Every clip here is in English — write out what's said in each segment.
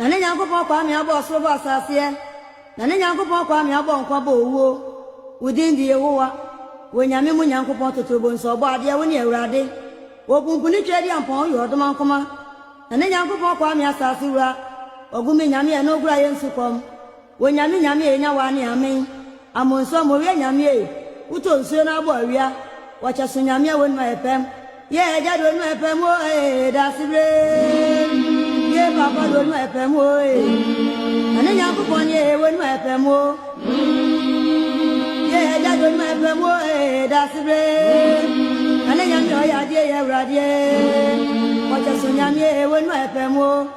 Nane yanko po kwa mi abo so ba sasie. Nane yanko po kwa mi abo nkwa bo wo. Within the Yehowa. When Yami mu yanko po to bo nso bo ade woni awurade. Wo kunkuni twedi ampon yo do man koma. Nane yanko po kwa mi asase wura. Ogumi nyame e no gura yensu kom. Wo nyame enya wa ne amen. Amonso mo we nyame e. Uto nsuo na abo awia. Wacha so nyame e wonu epem. Ye eja do nu epem o da sibre. Ye papa do nu epem o ane yanko po ne wonu epem o. Ye eja do nu epem o da sibre. Ane nyame o ya die ye wrade. Wacha so nyame e wonu epem o.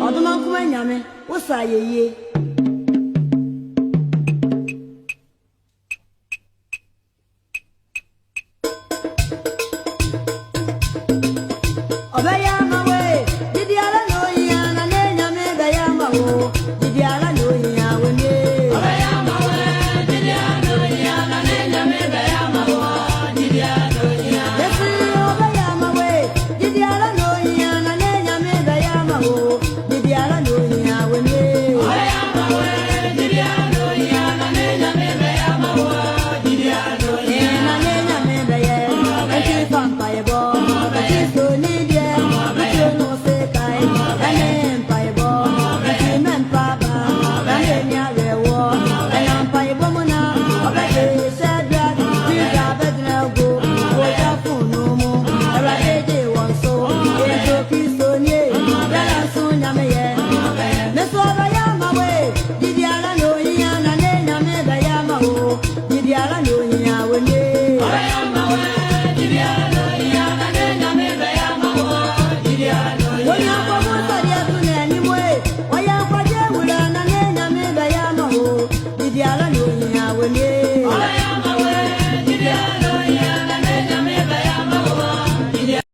Oduman kuma nyame wo sa yeye